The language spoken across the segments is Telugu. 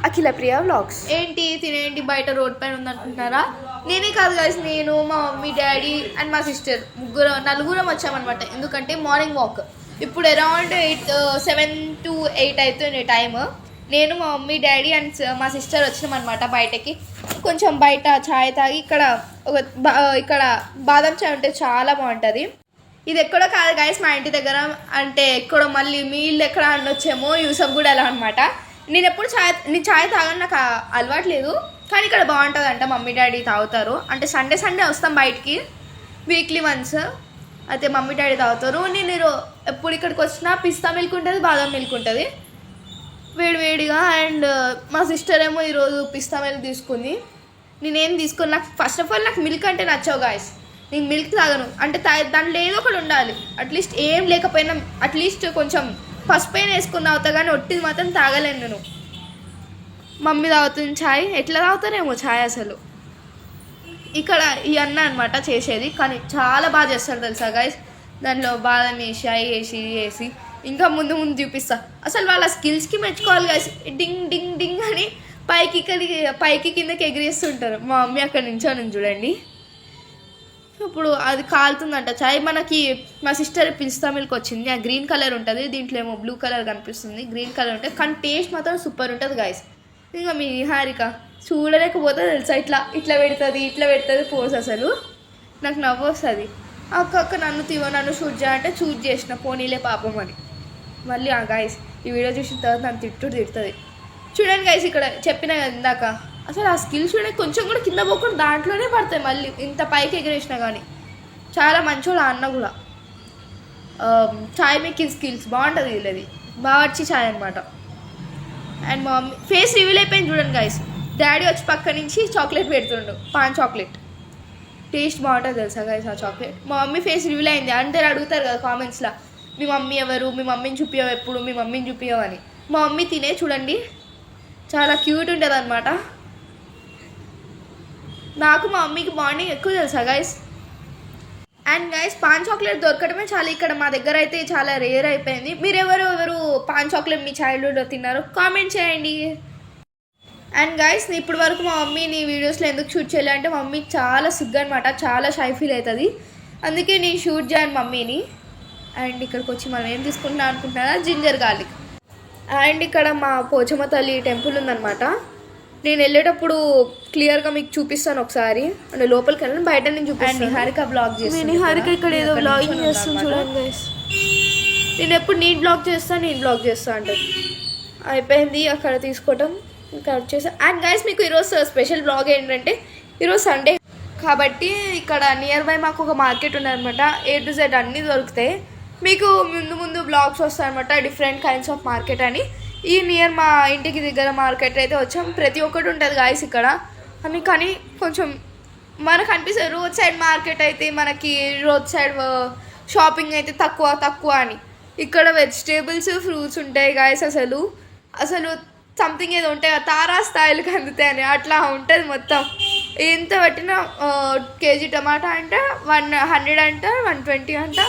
అఖిల ప్రియ వ్లాగ్స్. ఏంటి తినేంటి బయట రోడ్ పైన ఉందనుకుంటున్నారా? నేనే కాదు గైస్, నేను మా మమ్మీ డాడీ అండ్ మా సిస్టర్ నలుగురం వచ్చామన్నమాట. ఎందుకంటే మార్నింగ్ వాక్. ఇప్పుడు అరౌండ్ 7 to 8 అవుతుంది టైమ్. నేను మా మమ్మీ డాడీ అండ్ మా సిస్టర్ వచ్చినామన్నమాట బయటకి. కొంచెం బయట ఛాయ్ తాగి ఇక్కడ బాదం ఛాయ్ ఉంటే చాలా బాగుంటుంది. ఇది ఎక్కడో కాదు గైస్, మా ఇంటి దగ్గర. అంటే ఎక్కడో మళ్ళీ మీ ఇల్లు ఎక్కడ అనొచ్చేమో, యూసఫ్ కూడా అలా అనమాట. నేను ఎప్పుడు ఛాయ్ తాగని నాకు అలవాటు లేదు, కానీ ఇక్కడ బాగుంటుంది అంట. మమ్మీ డాడీ తాగుతారు. అంటే సండే వస్తాం బయటికి, వీక్లీ వన్స్. అయితే మమ్మీ డాడీ తాగుతారు. నేను ఎప్పుడు ఇక్కడికి వచ్చినా పిస్తా మిల్క్ ఉంటుంది, బాదం మిల్క్ ఉంటుంది వేడివేడిగా. అండ్ మా సిస్టర్ ఏమో ఈరోజు పిస్తా మిల్క్ తీసుకుంది. నేనేం తీసుకుని, నాకు ఫస్ట్ ఆఫ్ ఆల్ నాకు మిల్క్ అంటే నచ్చవు గాయస్. నేను మిల్క్ తాగను. అంటే దాంట్లో ఏదో ఒకటి ఉండాలి. అట్లీస్ట్ ఏం లేకపోయినా అట్లీస్ట్ కొంచెం పసుపైన వేసుకుని తాగుతా, కానీ ఒట్టిది మాత్రం తాగలేను నేను. మమ్మీ తాగుతుంది ఛాయ్. ఎట్లా తాగుతారేమో ఛాయ్ అసలు. ఇక్కడ ఈ అన్న అనమాట చేసేది, కానీ చాలా బాగా చేస్తారు తెలుసా గైస్. దాంట్లో బాదం వేసి అవి వేసి ఇంకా ముందు చూపిస్తా. అసలు వాళ్ళ స్కిల్స్కి మెచ్చుకోవాలి గైస్. డింగ్ డింగ్ డింగ్ అని పైకి కిందకి ఎగిరేస్తుంటారు. మా మమ్మీ అక్కడ నించోని చూడండి. ఇప్పుడు అది కాలుతుందంట ఛాయ్. మనకి మా సిస్టర్ పిస్తా మిల్క్ వచ్చింది, ఆ గ్రీన్ కలర్ ఉంటుంది. దీంట్లో ఏమో బ్లూ కలర్ కనిపిస్తుంది. గ్రీన్ కలర్ ఉంటుంది, కానీ టేస్ట్ మాత్రం సూపర్ ఉంటుంది గైస్. ఇంకా మీ హారిక చూడలేకపోతే తెలుసా, ఇట్లా పెడుతుంది పోస్. అసలు నాకు నవ్వు వస్తుంది. అక్క నన్ను షూట్ చేయాలంటే షూట్ చేసిన, పోనీలే పాపం అని. మళ్ళీ గైస్ ఈ వీడియో చూసిన తర్వాత నన్ను తిడుతుంది. చూడండి గైస్, ఇక్కడ చెప్పిన ఇందాక అసలు ఆ స్కిల్ చూడండి. కొంచెం కూడా కింద పోకుండా దాంట్లోనే పడతాయి మళ్ళీ, ఇంత పైకి ఎగిరేసినా కానీ. చాలా మంచోడు ఆ అన్న కూడా. ఛాయ్ మేకింగ్ స్కిల్స్ బాగుంటుంది వీళ్ళది. బావర్చి ఛాయ్ అనమాట. అండ్ మా మమ్మీ ఫేస్ రివీల్ అయిపోయింది చూడండి గైస్. డాడీ వచ్చి పక్క నుంచి చాక్లెట్ పెడుతుండు, పాన్ చాక్లెట్. టేస్ట్ బాగుంటుంది తెలుసా గైస్ ఆ చాక్లెట్. మా మమ్మీ ఫేస్ రివీల్ అయింది. అంటే అడుగుతారు కదా కామెంట్స్లో, మీ మమ్మీ ఎవరు, మీ మమ్మీని చూపించవు ఎప్పుడు, మీ మమ్మీని చూపించవు అని. మా మమ్మీ తినే చూడండి, చాలా క్యూట్ ఉంటుంది అనమాట. నాకు మా మమ్మీకి బాండింగ్ ఎక్కువ తెలుసా guys. And guys pan chocolate దొరకడమే చాలా ఇక్కడ మా దగ్గర అయితే చాలా రేర్ అయిపోయింది. మీరు ఎవరు పాన్ చాక్లెట్ మీ చైల్డ్హుడ్లో తిన్నారు కామెంట్ చేయండి. అండ్ గైస్ ఇప్పటి వరకు మా మమ్మీని వీడియోస్లో ఎందుకు షూట్ చేయాలి అంటే, మా మమ్మీకి చాలా సిగ్గు అనమాట, చాలా షై ఫీల్ అవుతుంది. అందుకే నేను షూట్ చేయను మమ్మీని. అండ్ ఇక్కడికి వచ్చి మనం ఏం తీసుకుంటున్నాం అనుకుంటున్నారా, జింజర్ గార్లిక్. అండ్ ఇక్కడ మా పోచమ్మ తల్లి టెంపుల్ ఉందన్నమాట. నేను వెళ్ళేటప్పుడు క్లియర్గా మీకు చూపిస్తాను ఒకసారి. అంటే లోపలికి వెళ్ళి బయట నేను చూపిస్తాను. హారిక బ్లాగ్ చేస్తాను. హారిక ఇక్కడ ఏదో బ్లాగింగ్ చేస్తాను చూడండి గైస్. నేను ఎప్పుడు నేను బ్లాగ్ చేస్తా అంటే అయిపోయింది అక్కడ తీసుకోవటం. ఇంకా వచ్చేసి అండ్ గైస్ మీకు ఈరోజు స్పెషల్ బ్లాగ్ ఏంటంటే, ఈరోజు సండే కాబట్టి ఇక్కడ నియర్ బై మాకు ఒక మార్కెట్ ఉన్నదనమాట. A to Z అన్నీ దొరుకుతాయి. మీకు ముందు బ్లాగ్స్ వస్తాయి అనమాట, డిఫరెంట్ కైండ్స్ ఆఫ్ మార్కెట్ అని. ఈ నియర్ మా ఇంటికి దగ్గర మార్కెట్ అయితే వచ్చాం. ప్రతి ఒక్కటి ఉంటుంది గాయస్ ఇక్కడ అని. కానీ కొంచెం మనకు అనిపిస్తుంది రోడ్ సైడ్ మార్కెట్ అయితే, మనకి రోడ్ సైడ్ షాపింగ్ అయితే తక్కువ అని. ఇక్కడ వెజిటేబుల్స్ ఫ్రూట్స్ ఉంటాయి గాయస్. అసలు సంథింగ్ ఏదో ఉంటాయి కదా, తారా స్థాయిలకు అందుతాయి అని, అట్లా ఉంటుంది మొత్తం. ఎంత పట్టినా కేజీ టమాటా అంటే 100 అంట, 120 అంట.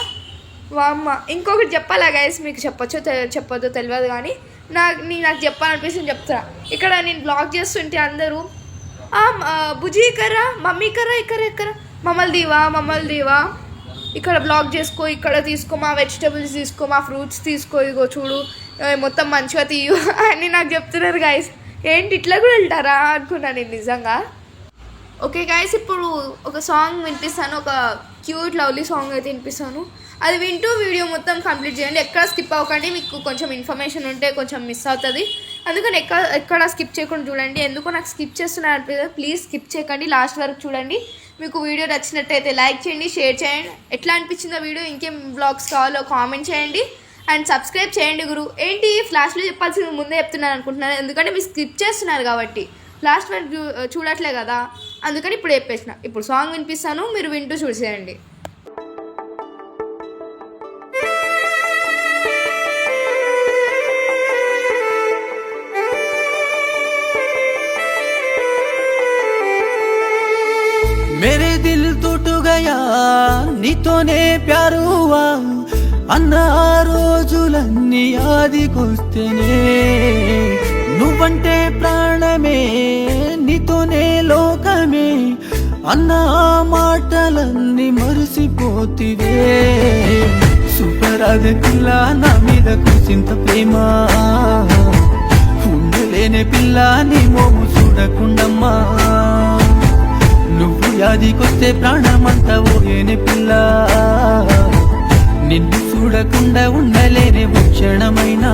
వామ్మ ఇంకొకటి చెప్పాలా గైస్, మీకు చెప్పొద్దో తెలియదు, కానీ నాకు చెప్పాలనిపిస్తుంది చెప్తా. ఇక్కడ నేను బ్లాగ్ చేస్తుంటే అందరూ బుజీ కర్రా, మమ్మీ కర్రా, ఇక్కడ మమ్మల్ని దీవా ఇక్కడ బ్లాగ్ చేసుకో, ఇక్కడ తీసుకో, మా వెజిటేబుల్స్ తీసుకో, మా ఫ్రూట్స్ తీసుకో, ఇగో చూడు మొత్తం మంచిగా తీయు అని నాకు చెప్తున్నారు గైస్. ఏంటి ఇట్లా కూడా వెళ్తారా అనుకున్నాను నేను నిజంగా. ఓకే గైస్, ఇప్పుడు ఒక సాంగ్ వినిపిస్తాను, ఒక క్యూట్ లవ్లీ సాంగ్ అయితే వినిపిస్తాను. అది వింటూ వీడియో మొత్తం కంప్లీట్ చేయండి. ఎక్కడ స్కిప్ అవ్వకండి, మీకు కొంచెం ఇన్ఫర్మేషన్ ఉంటే కొంచెం మిస్ అవుతుంది. అందుకని ఎక్కడ స్కిప్ చేయకుండా చూడండి. ఎందుకో నాకు స్కిప్ చేస్తున్నారు అనిపిస్తుంది, ప్లీజ్ స్కిప్ చేయకండి, లాస్ట్ వరకు చూడండి. మీకు వీడియో నచ్చినట్టయితే లైక్ చేయండి, షేర్ చేయండి. ఎట్లా అనిపించిందో వీడియో, ఇంకేం బ్లాగ్స్ కావాలో కామెంట్ చేయండి. అండ్ సబ్స్క్రైబ్ చేయండి గురు. ఏంటి ఫ్లాష్లో చెప్పాల్సింది ముందే చెప్తున్నాను అనుకుంటున్నాను, ఎందుకంటే మీరు స్కిప్ చేస్తున్నారు కాబట్టి. లాస్ట్ వరకు చూడట్లే కదా, అందుకని ఇప్పుడు చెప్పేసిన. ఇప్పుడు సాంగ్ వినిపిస్తాను, మీరు వింటూ చూసేయండి. मेरे दिल टूट गया నీతోనే ప్యారు హువా అన్న రోజులన్నీ యాదికొస్తేనే నువ్వు నువ్వంటే ప్రాణమే నీతోనే లోకమే అన్న ఆ మాటలన్నీ మరిసిపోతివే సూపర్ అది పిల్ల నా మీద కుసింత ప్రేమ ఉండలేనే పిల్ల నీ మోము చూడకుండమ్మా నువ్వు యాదికొస్తే ప్రాణమంతా ఓయేనే పిల్ల నిన్ను చూడకుండా ఉండలేనే క్షణమైనా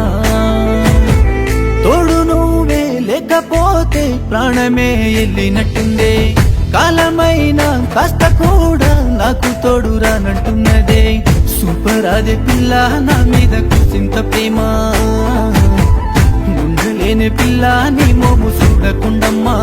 తోడు నువ్వే లేకపోతే ప్రాణమే వెళ్ళినట్టుందే కాలమైనా కాస్త కూడా నాకు తోడు రానట్టున్నదే సూపర్ అదే పిల్ల నా మీద కుసింత ప్రేమ ఉండలేని పిల్ల నీ మోము చూడకుండమ్మా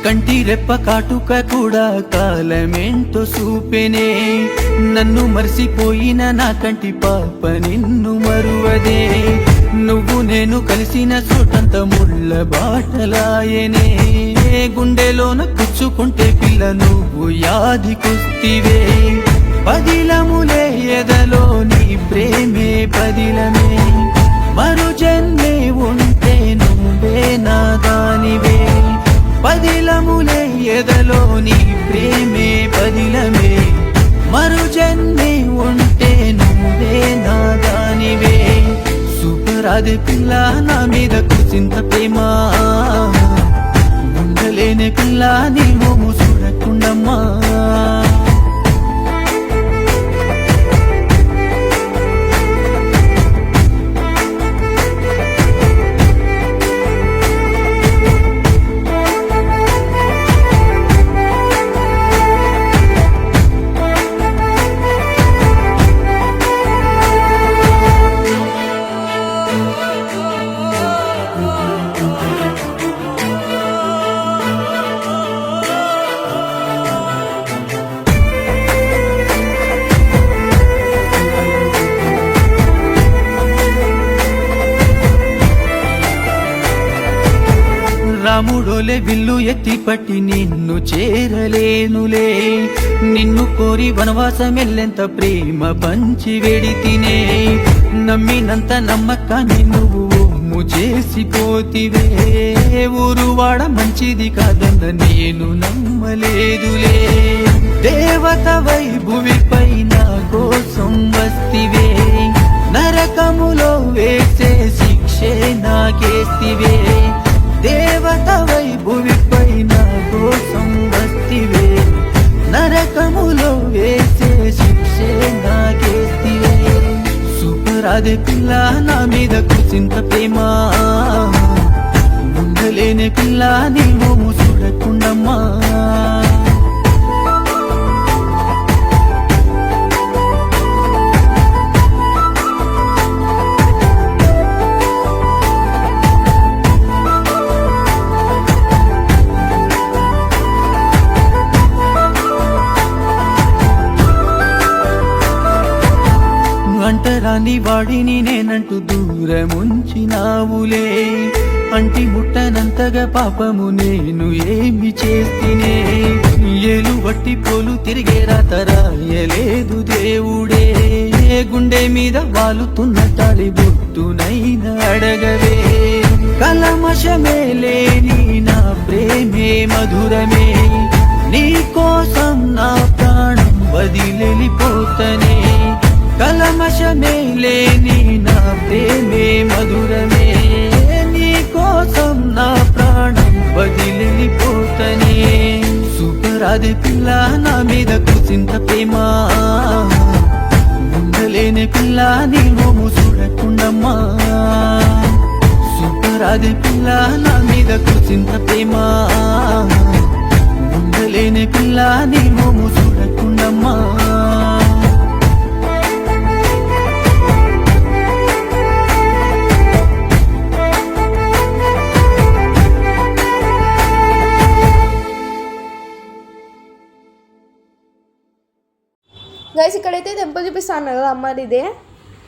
కంటి రెప్ప కాటుక కూడా కాలమేంటో చూపెనే నన్ను మర్చిపోయిన నా కంటి పాప నిన్ను మరువదే నువ్వు నేను కలిసిన చోటంత ముళ్ళ బాటలాయనే గుండెలోన కూర్చుకుంటే పిల్ల నువ్వు యాదికొస్తివే పదిలములే ఎదలో నీ ప్రేమే పదిలమే మరు జన్మే ఉంటే నువ్వే నా దానివే పదిలములే ఎదలో నీ ప్రేమే పదిలమే మరు జన్మే ఉంటే నువ్వే నా దానివే సూపర్ అదే పిల్ల నా మీద కుసింత ప్రేమ ఉండలేని పిల్ల నీ మోము చూడకుండమ్మా రాముడోలే విల్లు ఎత్తి పట్టి నిన్ను చేరలేనులే నిన్ను కోరి వనవాసమెల్లెంత ప్రేమ పంచి వెడితినే నమ్మినంత నమ్మకాన్ని నువ్వు ఒమ్ము చేసిపోతివే ఊరువాడ మంచిది కాదన్న నేను నమ్మలేదులే దేవతవై భువిపై నా కోసం వస్తివే నరకములో వేసే శిక్షే నాకేస్తివే దేవతవై భువిపై నా కోసం వస్తివే నరకములో వేసే శిక్షే నాకేస్తివే సూపర్ అదే పిల్ల నా మీద కుసింత ప్రేమ ఉండలేని పిల్ల నీ మోము చూడకుండమ్మా అంటరాని వాడిని నేనంటూ దూరముంచినావులే అంటి ముట్టనంతగా పాపము నేను ఏమి చేస్తేనే ఏలు వట్టి పోలు తిరిగే రాతరాయలేదు దేవుడే గుండె మీద వాలుతున్న తాళి బొట్టునైనా అడగవే కలమషమే లేని నా ప్రేమే మధురమే నీ కోసం నా ప్రాణం వదిలెళ్ళిపోతనే కలమషమే లేని నా ప్రేమే మధురమే నీ కోసం నా ప్రాణం వదిలిపోతనే సూపర్ అదే పిల్ల నా మీద కుసింత ప్రేమ ఉండలేని పిల్ల నీ మోము చూడకుండమ్మా సూపర్ అదే పిల్ల నా మీద కుసింత ప్రేమ ఉండలేని పిల్ల నీ మోము చూడకుండమ్మా గైస్ ఇక్కడైతే టెంపుల్ చూపిస్తాను కదా అమ్మది ఇదే,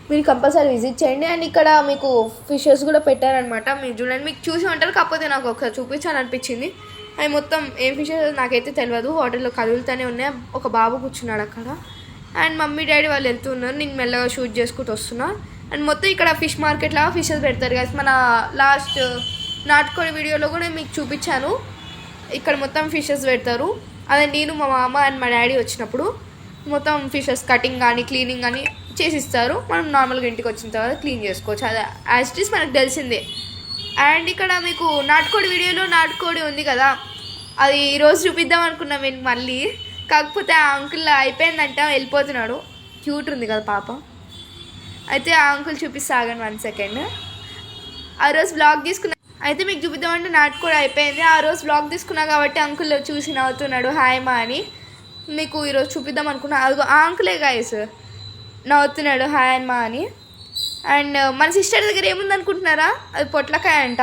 మీరు కంపల్సరీ విజిట్ చేయండి. అండ్ ఇక్కడ మీకు ఫిషెస్ కూడా పెట్టారనమాట, మీరు చూడండి, మీకు చూసి ఉంటారు, కాకపోతే నాకు ఒకసారి చూపించాలనిపించింది. అవి మొత్తం ఏం ఫిషెస్ నాకైతే తెలియదు, వాటర్లో కదులుతూనే ఉన్నాయి. ఒక బాబు కూర్చున్నాడు అక్కడ, అండ్ మమ్మీ డాడీ వాళ్ళు వెళ్తున్నారు, నేను మెల్లగా షూట్ చేసుకుంటూ వస్తున్నా. అండ్ మొత్తం ఇక్కడ ఫిష్ మార్కెట్ లాగా ఫిషెస్ పెడతారు గైస్. మన లాస్ట్ నాటుకోడి వీడియోలో కూడా మీకు చూపించాను, ఇక్కడ మొత్తం ఫిషెస్ పెడతారు. అదే నేను మా మామ అండ్ మా డాడీ వచ్చినప్పుడు మొత్తం ఫిషెస్ కటింగ్ కానీ క్లీనింగ్ కానీ చేసిస్తారు. మనం నార్మల్గా ఇంటికి వచ్చిన తర్వాత క్లీన్ చేసుకోవచ్చు, అది యాజ్ ఇట్ ఈస్ మనకు తెలిసిందే. అండ్ ఇక్కడ మీకు నాటుకోడి వీడియోలో నాటుకోడి ఉంది కదా, అది ఈరోజు చూపిద్దాం అనుకున్నాం నేను మళ్ళీ, కాకపోతే ఆ అంకుల్ అయిపోయిందంట వెళ్ళిపోతున్నాడు. క్యూట్ ఉంది కదా పాప. అయితే ఆ అంకుల్ చూపిస్తా ఆగండి 1 సెకండ్. ఆ రోజు బ్లాగ్ తీసుకున్నా, అయితే మీకు చూపిద్దామంటే నాటుకోడి అయిపోయింది. ఆ రోజు బ్లాగ్ తీసుకున్నా కాబట్టి అంకుల్ చూసి నవ్వుతున్నాడు హాయ్ మా అని. మీకు ఈరోజు చూపిద్దాం అనుకున్నా, అది ఆ అంకులే గైస్ నవ్వుతున్నాడు హాయ్ మా అని. అండ్ మన సిస్టర్ దగ్గర ఏముంది అనుకుంటున్నారా, అది పొట్లకాయ అంట.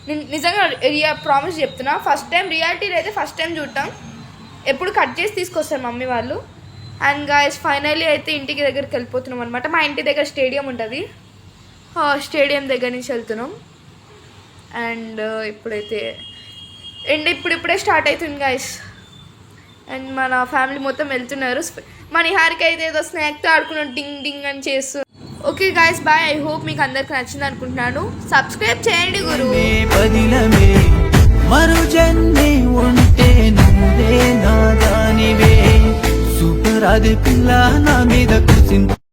నేను నిజంగా ప్రామిస్ చెప్తున్నా, ఫస్ట్ టైం రియాలిటీలో అయితే ఫస్ట్ టైం చూడటం, ఎప్పుడు కట్ చేసి తీసుకొస్తారు మమ్మీ వాళ్ళు. అండ్ గాయస్ ఫైనల్లీ అయితే ఇంటికి దగ్గరికి వెళ్ళిపోతున్నాం అనమాట. మా ఇంటి దగ్గర స్టేడియం ఉంటుంది, స్టేడియం దగ్గర నుంచి వెళ్తున్నాం. అండ్ ఇప్పుడైతే ఎండ్ ఇప్పుడే స్టార్ట్ అవుతుంది గాయస్. అండ్ మన ఫ్యామిలీ మొత్తం వెళ్తున్నారు. మన నిహారిక అయితే ఏదో స్నాక్తో ఆడుకున్నాం, డింగ్ డింగ్ అని చేస్తూ. Okay guys bye, I hope మీకు అందరికి నచ్చింది అనుకుంటున్నాను. సబ్స్క్రైబ్ చేయండి గురు. బదిలమే మరు జన్మే ఉంటే నువ్వే నా దానివే, సూపర్ అది పిల్ల నా మీద కుసింది.